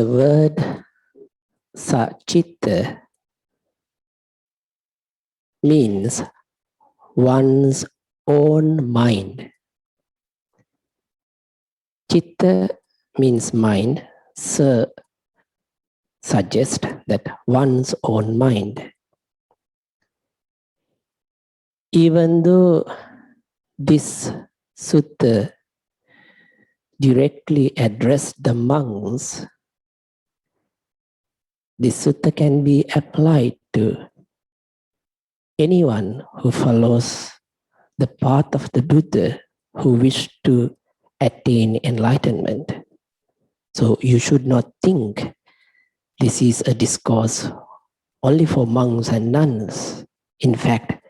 The word Sacitta means one's own mind. Chitta means mind. Sa suggests that one's own mind. Even though this sutta directly addressed the monks, this sutta can be applied to anyone who follows the path of the Buddha, who wish to attain enlightenment. So you should not think this is a discourse only for monks and nuns. In fact,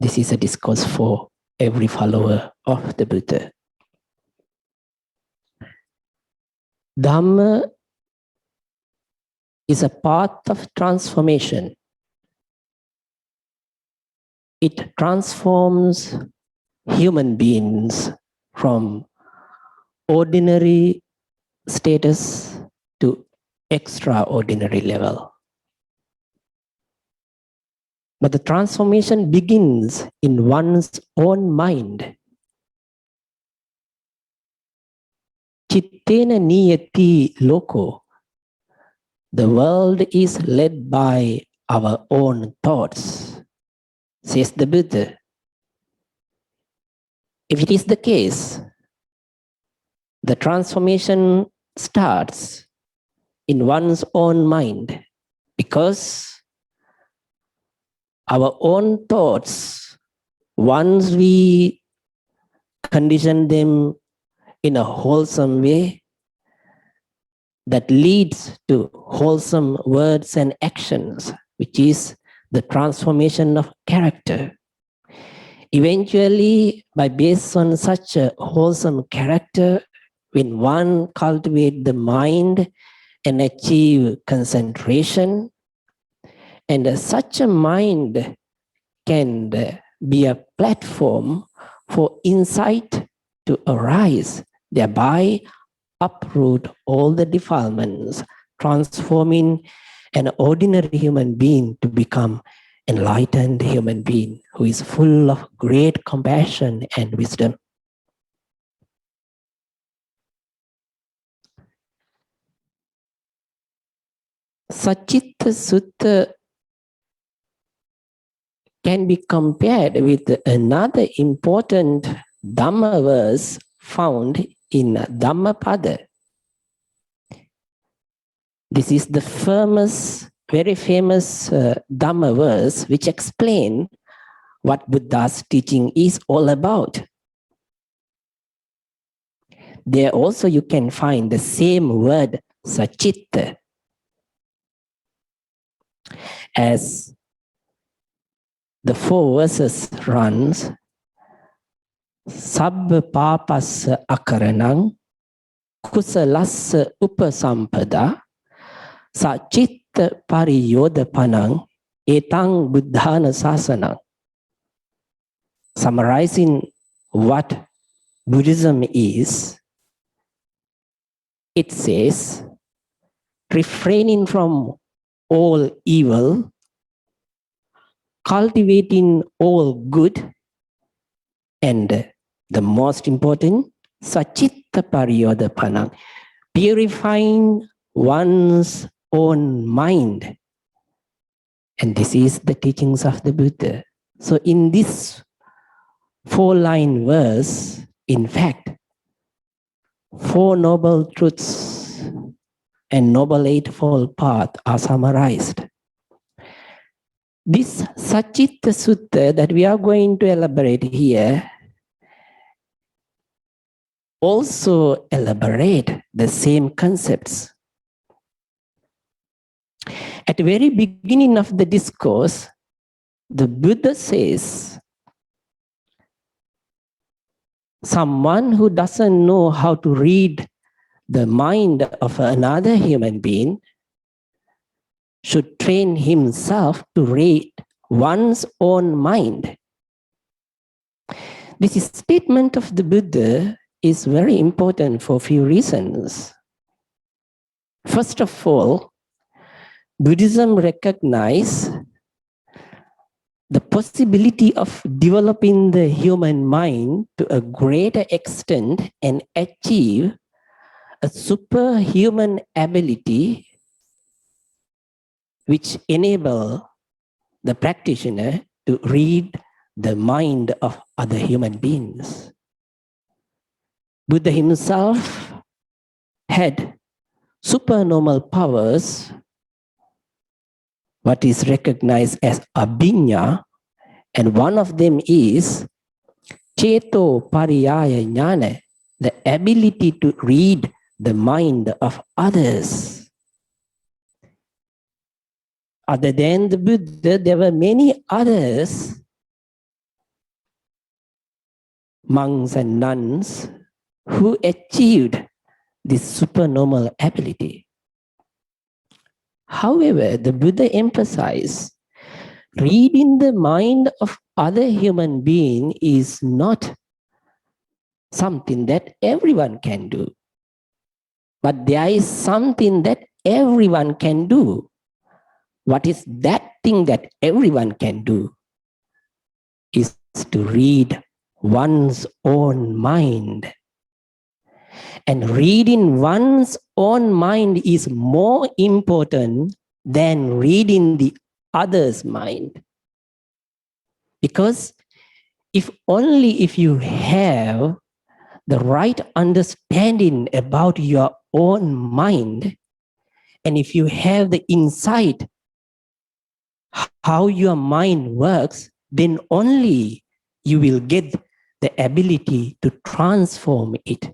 this is a discourse for every follower of the Buddha. Dhamma is a path of transformation. It transforms human beings from ordinary status to extraordinary level. But the transformation begins in one's own mind. Chittena niyati loko. The world is led by our own thoughts, says the Buddha. If it is the case, the transformation starts in one's own mind, because our own thoughts, once we condition them in a wholesome way, that leads to wholesome words and actions, which is the transformation of character. Eventually, based on such a wholesome character, when one cultivates the mind and achieve concentration, and such a mind can be a platform for insight to arise, thereby uproot all the defilements, transforming an ordinary human being to become enlightened human being who is full of great compassion and wisdom. Sacitta Sutta can be compared with another important Dhamma verse found in Dhammapada. This is the very famous Dhamma verse which explains what Buddha's teaching is all about. There also you can find the same word Sacitta, as the 4 verses runs. Sabba papassa akaranang kusalassa upasampada sacitta pariyodapanang etang buddhana sasanang. Summarizing what Buddhism is, it says, refraining from all evil, cultivating all good, and the most important, sacitta pariyodapanang, purifying one's own mind. And this is the teachings of the Buddha. So in this 4-line verse, in fact, 4 noble truths and noble eightfold path are summarized. This Sacitta Sutta that we are going to elaborate here also elaborate the same concepts. At the very beginning of the discourse, the Buddha says, someone who doesn't know how to read the mind of another human being should train himself to read one's own mind. This statement of the Buddha is very important for a few reasons. First of all, Buddhism recognizes the possibility of developing the human mind to a greater extent and achieve a superhuman ability which enable the practitioner to read the mind of other human beings. Buddha himself had supernormal powers, what is recognized as abhinya, and one of them is Ceto Pariyaya Jnana, the ability to read the mind of others. Other than the Buddha, there were many others, monks and nuns, who achieved this supernormal ability. However, the Buddha emphasized reading the mind of other human being is not something that everyone can do. But there is something that everyone can do. What is that thing that everyone can do? Is to read one's own mind. And reading one's own mind is more important than reading the other's mind. Because if you have the right understanding about your own mind, and if you have the insight how your mind works, then only you will get the ability to transform it.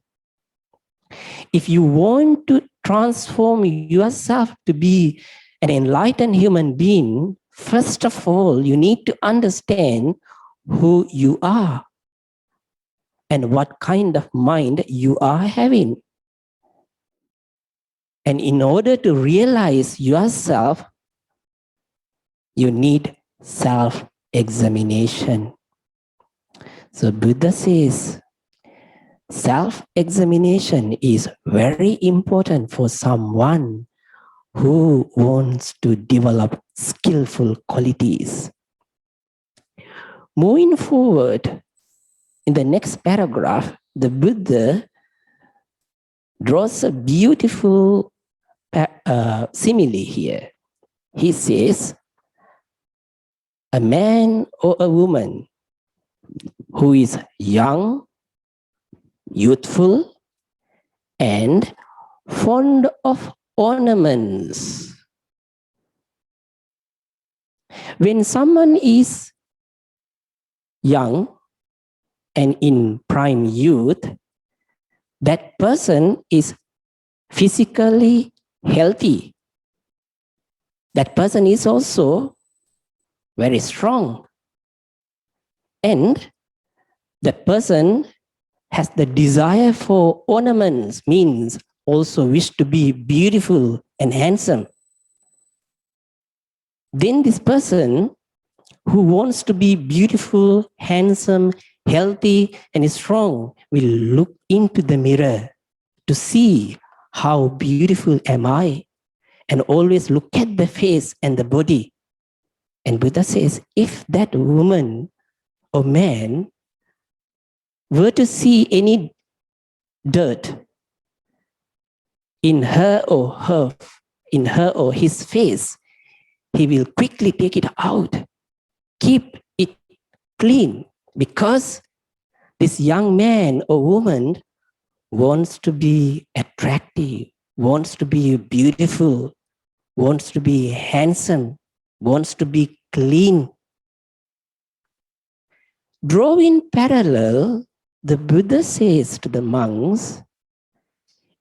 If you want to transform yourself to be an enlightened human being, first of all, you need to understand who you are and what kind of mind you are having. And in order to realize yourself, you need self-examination. So Buddha says, self-examination is very important for someone who wants to develop skillful qualities. Moving forward, in the next paragraph, the Buddha draws a beautiful simile here. He says, a man or a woman who is young, youthful, and fond of ornaments. When someone is young and in prime youth, that person is physically healthy. That person is also very strong. And that person has the desire for ornaments, means also wish to be beautiful and handsome. Then this person who wants to be beautiful, handsome, healthy, and strong will look into the mirror to see how beautiful am I, and always look at the face and the body. And Buddha says, if that woman or man were to see any dirt in her or his face, he will quickly take it out, keep it clean, because this young man or woman wants to be attractive, wants to be beautiful, wants to be handsome, wants to be clean. Drawing parallel, the Buddha says to the monks,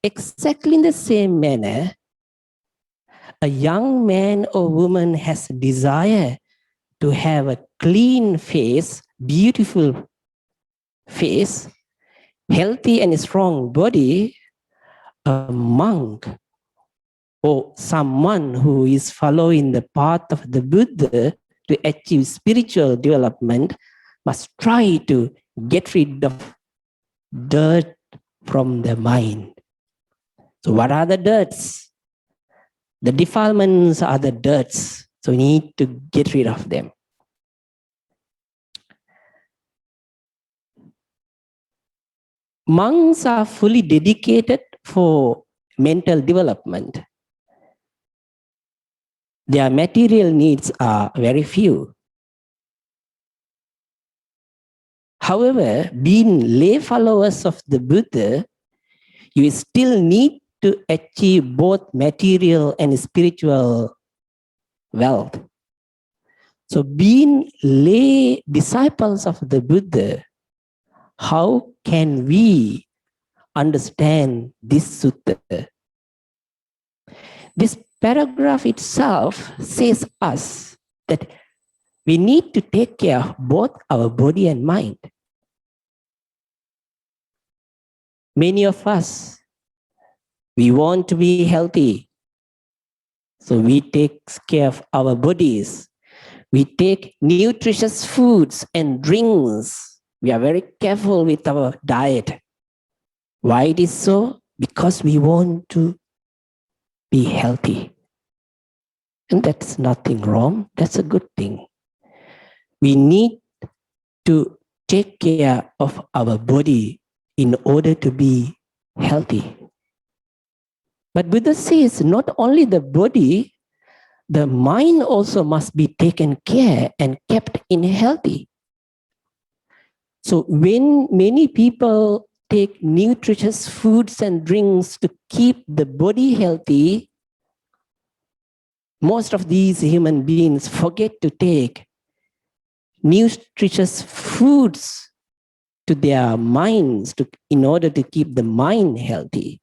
exactly in the same manner, a young man or woman has a desire to have a clean face, beautiful face, healthy and strong body. A monk or someone who is following the path of the Buddha to achieve spiritual development must try to get rid of dirt from the mind. So what are the dirts? The defilements are the dirts, so we need to get rid of them. Monks are fully dedicated for mental development. Their material needs are very few. However, being lay followers of the Buddha, you still need to achieve both material and spiritual wealth. So being lay disciples of the Buddha, how can we understand this sutta? This paragraph itself says us that we need to take care of both our body and mind. Many of us, we want to be healthy. So we take care of our bodies. We take nutritious foods and drinks. We are very careful with our diet. Why it is so? Because we want to be healthy. And that's nothing wrong. That's a good thing. We need to take care of our body in order to be healthy. But Buddha says not only the body, the mind also must be taken care and kept in healthy. So when many people take nutritious foods and drinks to keep the body healthy, most of these human beings forget to take nutritious foods to their minds in order to keep the mind healthy.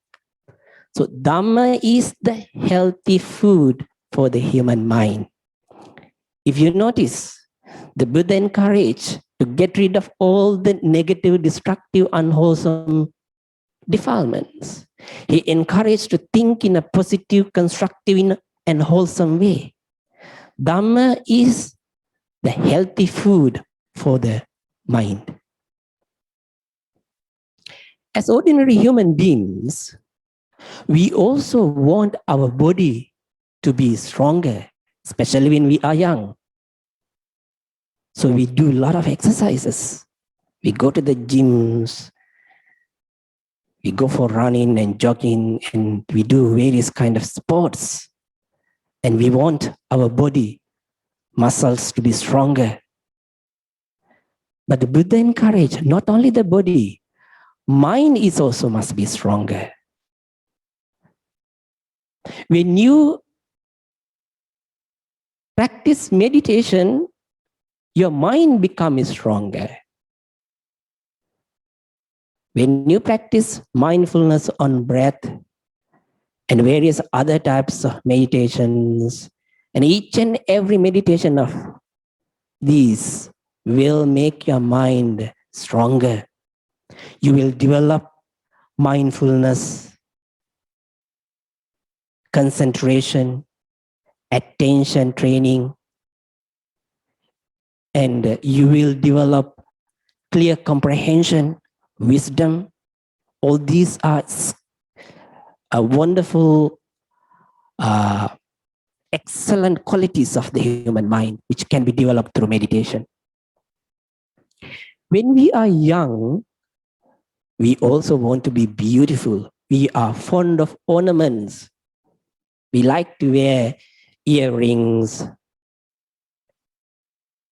So Dhamma is the healthy food for the human mind. If you notice, the Buddha encouraged to get rid of all the negative, destructive, unwholesome defilements. He encouraged to think in a positive, constructive, and wholesome way. Dhamma is the healthy food for the mind. As ordinary human beings, we also want our body to be stronger, especially when we are young. So we do a lot of exercises. We go to the gyms, we go for running and jogging, and we do various kind of sports. And we want our body muscles to be stronger. But the Buddha encouraged not only the body, mind is also must be stronger. When you practice meditation, your mind becomes stronger. When you practice mindfulness on breath and various other types of meditations, and each and every meditation of these will make your mind stronger. You will develop mindfulness, concentration, attention training, and you will develop clear comprehension, wisdom. All these are wonderful, excellent qualities of the human mind, which can be developed through meditation. When we are young, we also want to be beautiful. We are fond of ornaments. We like to wear earrings,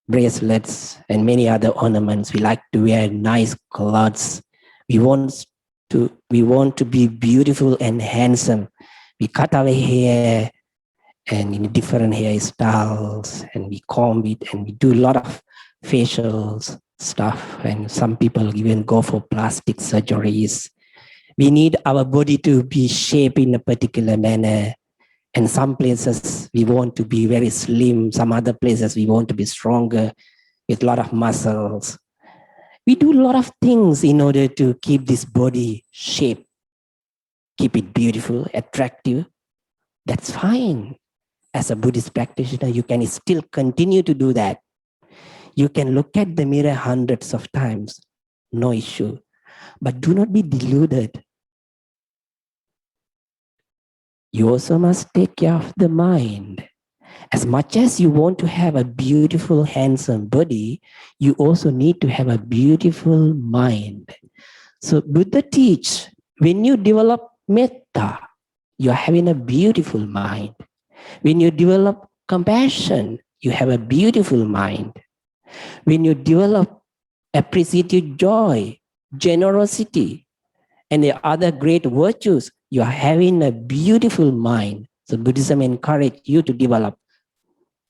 bracelets, and many other ornaments. We like to wear nice clothes. We want to be beautiful and handsome. We cut our hair and in different hairstyles, and we comb it, and we do a lot of facial stuff. And some people even go for plastic surgeries. We need our body to be shaped in a particular manner. And some places we want to be very slim. Some other places we want to be stronger with a lot of muscles. We do a lot of things in order to keep this body shaped, keep it beautiful, attractive. That's fine. As a Buddhist practitioner, you can still continue to do that. You can look at the mirror hundreds of times, no issue. But do not be deluded. you also must take care of the mind. As much as you want to have a beautiful, handsome body, you also need to have a beautiful mind. So Buddha teach, when you develop metta, you are having a beautiful mind. When you develop compassion, you have a beautiful mind. When you develop appreciative joy, generosity, and the other great virtues, you are having a beautiful mind. So Buddhism encourages you to develop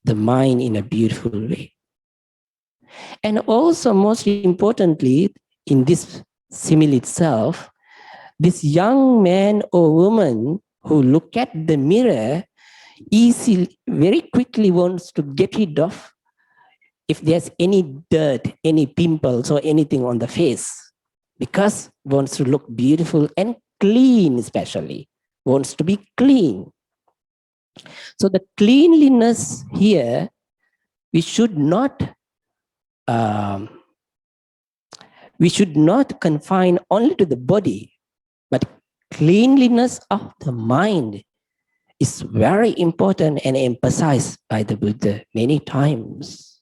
the mind in a beautiful way. And also, most importantly, in this simile itself, this young man or woman who look at the mirror easily, very quickly wants to get rid of if there's any dirt, any pimples or anything on the face, because wants to look beautiful and clean, especially wants to be clean. So the cleanliness here, we should not confine only to the body, but cleanliness of the mind is very important and emphasized by the Buddha many times.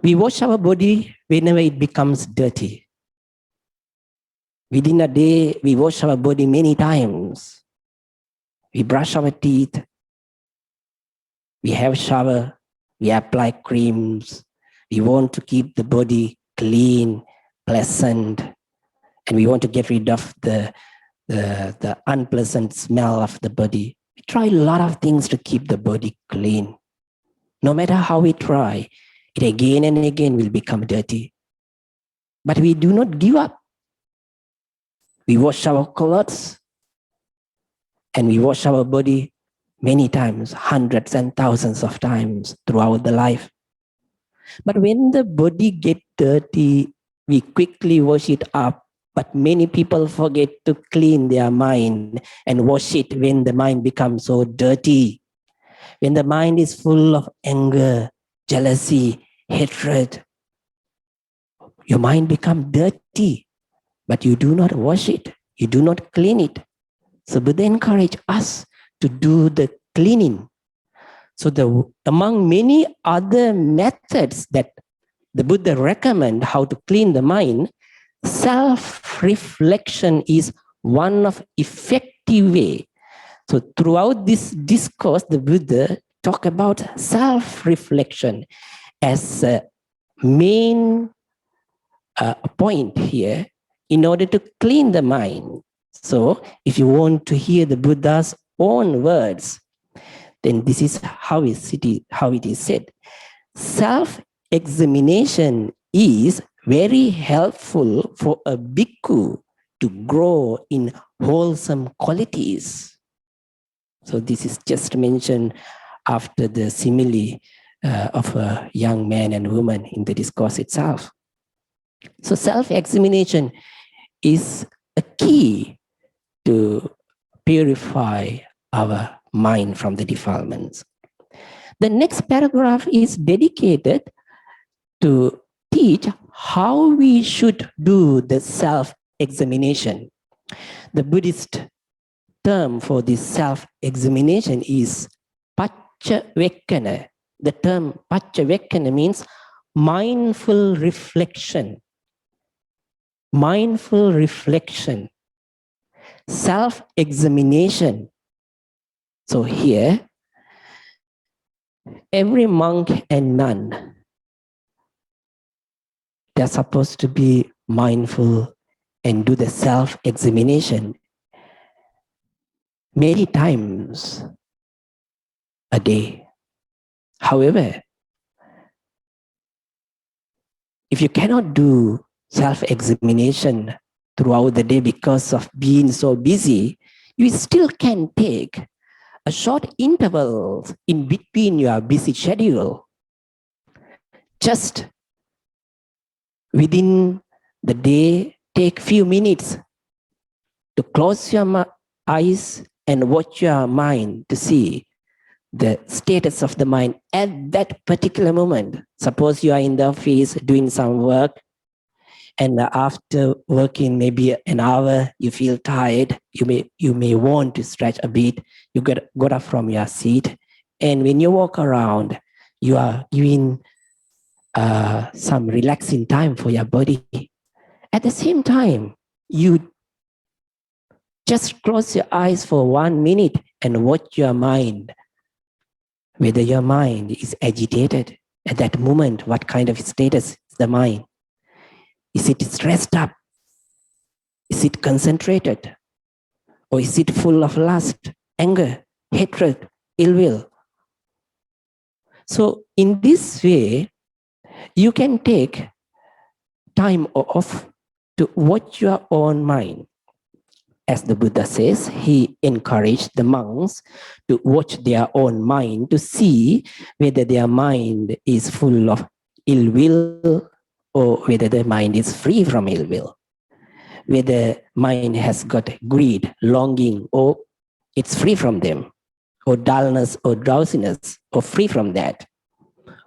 We wash our body whenever it becomes dirty. Within a day, we wash our body many times. We brush our teeth, we have shower, we apply creams. We want to keep the body clean, pleasant, and we want to get rid of the unpleasant smell of the body. We try a lot of things to keep the body clean. No matter how we try, it again and again will become dirty. But we do not give up. We wash our clothes and we wash our body many times, hundreds and thousands of times throughout the life. But when the body gets dirty, we quickly wash it up. But many people forget to clean their mind and wash it when the mind becomes so dirty. When the mind is full of anger, jealousy, hatred, your mind becomes dirty, but you do not wash it. You do not clean it. So Buddha encouraged us to do the cleaning. So among many other methods that the Buddha recommend how to clean the mind, self-reflection is one of effective way. So throughout this discourse, the Buddha talk about self-reflection as a main point here in order to clean the mind. So if you want to hear the Buddha's own words, then this is how it is said. Self-examination is very helpful for a bhikkhu to grow in wholesome qualities. So this is just mentioned after the simile of a young man and woman in the discourse itself. So self-examination is a key to purify our mind from the defilements. The next paragraph is dedicated to teach how we should do the self-examination. The Buddhist term for this self-examination is paccavekkhana. The term paccavekkhana means mindful reflection. Mindful reflection, self-examination. So here, every monk and nun, they're supposed to be mindful and do the self-examination many times a day. However, if you cannot do self-examination throughout the day because of being so busy, you still can take a short interval in between your busy schedule. Just within the day, take few minutes to close your eyes and watch your mind to see the status of the mind at that particular moment. Suppose you are in the office doing some work, And after working maybe an hour, you feel tired. You may want to stretch a bit. You got up from your seat, and when you walk around, you are giving some relaxing time for your body. At the same time, you just close your eyes for 1 minute and watch your mind. Whether your mind is agitated at that moment, what kind of status is the mind? Is it stressed up? Is it concentrated? Or is it full of lust, anger, hatred, ill will? So in this way, you can take time off to watch your own mind. As the Buddha says, he encouraged the monks to watch their own mind to see whether their mind is full of ill will or whether the mind is free from ill will. Whether mind has got greed, longing, or it's free from them, or dullness or drowsiness, or free from that,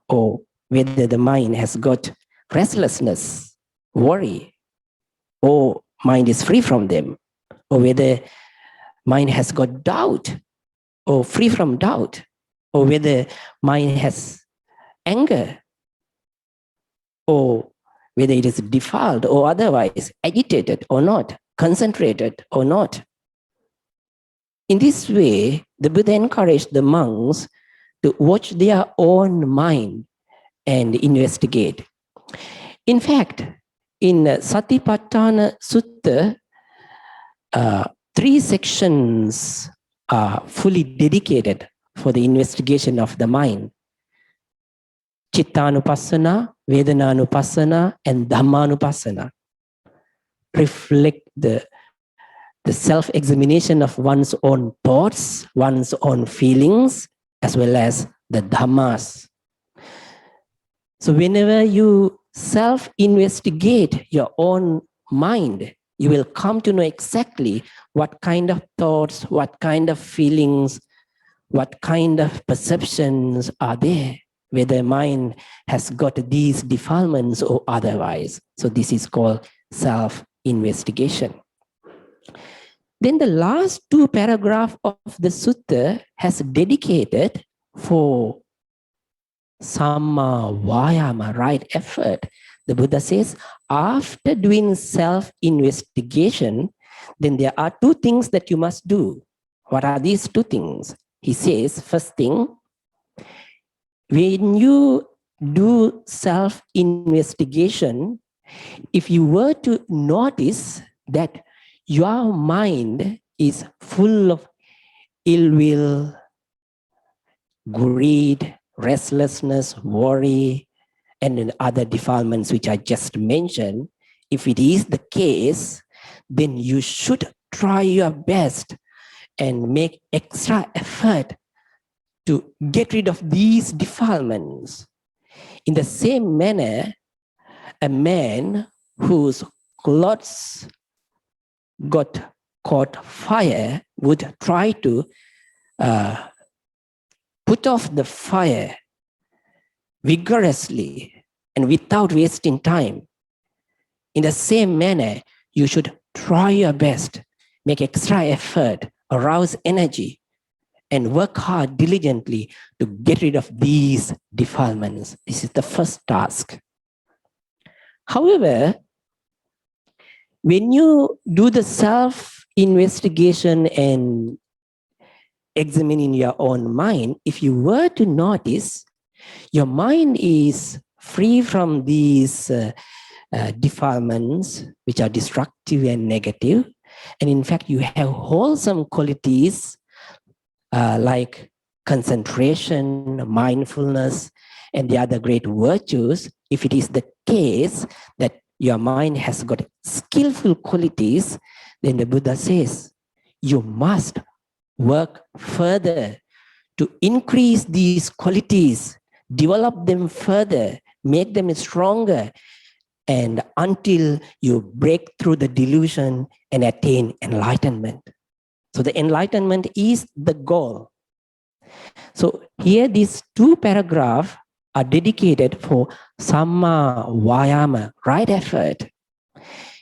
or whether the mind has got restlessness, worry, or mind is free from them, or whether mind has got doubt, or free from doubt, or whether mind has anger, or whether it is defiled or otherwise, agitated or not, concentrated or not. In this way, the Buddha encouraged the monks to watch their own mind and investigate. In fact, in Satipatthana Sutta, 3 sections are fully dedicated for the investigation of the mind. Chittanupassana, Vedananupassana, and Dhammanupassana reflect the self-examination of one's own thoughts, one's own feelings, as well as the Dhammas. So whenever you self-investigate your own mind, you will come to know exactly what kind of thoughts, what kind of feelings, what kind of perceptions are there, whether mind has got these defilements or otherwise. So this is called self-investigation. Then the last 2 paragraphs of the sutta has dedicated for Samma Vayama, right effort. The Buddha says, after doing self-investigation, then there are 2 things that you must do. What are these 2 things? He says, first thing, when you do self-investigation, if you were to notice that your mind is full of ill will, greed, restlessness, worry, and other defilements which I just mentioned, if it is the case, then you should try your best and make extra effort to get rid of these defilements. In the same manner, a man whose clothes got caught fire would try to put off the fire vigorously and without wasting time. In the same manner, you should try your best, make extra effort, arouse energy, and work hard diligently to get rid of these defilements. This is the first task. However, when you do the self-investigation and examining your own mind, if you were to notice, your mind is free from these defilements which are destructive and negative. And in fact, you have wholesome qualities like concentration, mindfulness, and the other great virtues. If it is the case that your mind has got skillful qualities, then the Buddha says, you must work further to increase these qualities, develop them further, make them stronger, and until you break through the delusion and attain enlightenment. So the enlightenment is the goal. So here these 2 paragraphs are dedicated for Samma Vayama, right effort.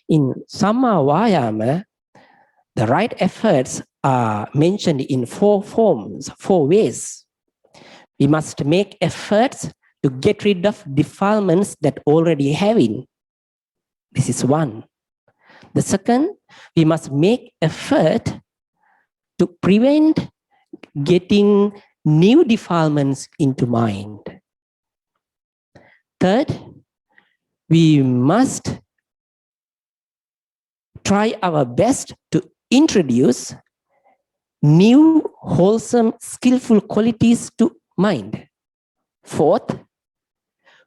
In Samma Vayama, the right efforts are mentioned in 4 forms, 4 ways. We must make efforts to get rid of defilements that already having. This is one. The second, we must make effort to prevent getting new defilements into mind. Third, we must try our best to introduce new, wholesome, skillful qualities to mind. Fourth,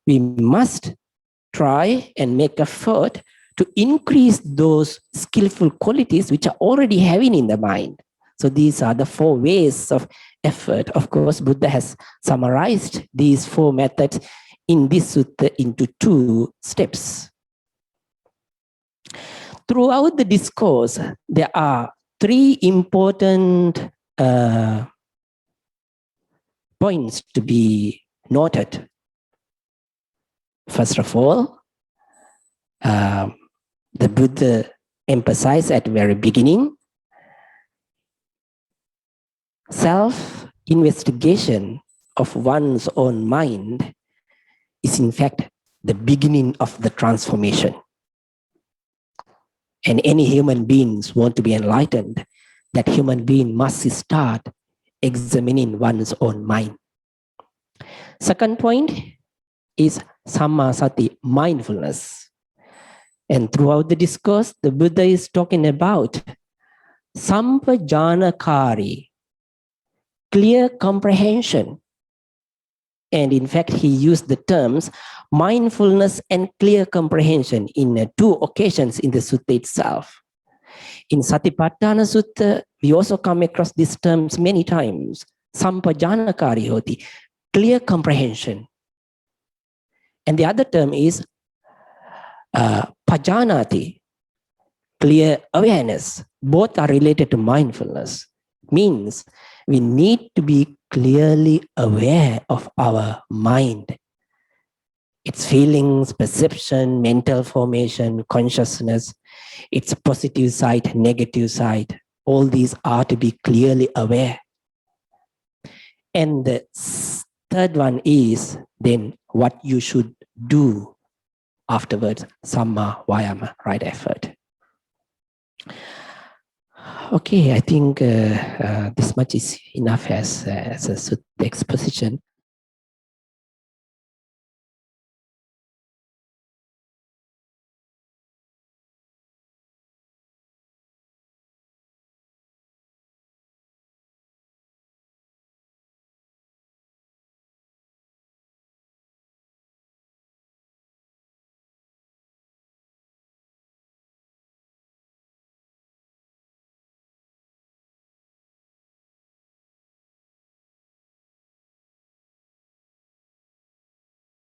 we must try and make effort to increase those skillful qualities which are already having in the mind. So these are the 4 ways of effort. Of course, Buddha has summarized these 4 methods in this sutta into 2 steps. Throughout the discourse, there are 3 important points to be noted. First of all, the Buddha emphasized at the very beginning, self-investigation of one's own mind is in fact the beginning of the transformation. And any human beings want to be enlightened, that human being must start examining one's own mind. Second point is Samma Sati, mindfulness. And throughout the discourse, the Buddha is talking about Sampajanakari, clear comprehension. And in fact, he used the terms mindfulness and clear comprehension in 2 occasions in the sutta itself. In Satipatthana Sutta, we also come across these terms many times. Sampajanakari hoti, clear comprehension. And the other term is pajanati, clear awareness. Both are related to mindfulness. Means we need to be clearly aware of our mind, its feelings, perception, mental formation, consciousness, its positive side, negative side. All these are to be clearly aware. And the third one is then what you should do afterwards, Samma Vayama, right effort. Okay, I think this much is enough as a sutta exposition.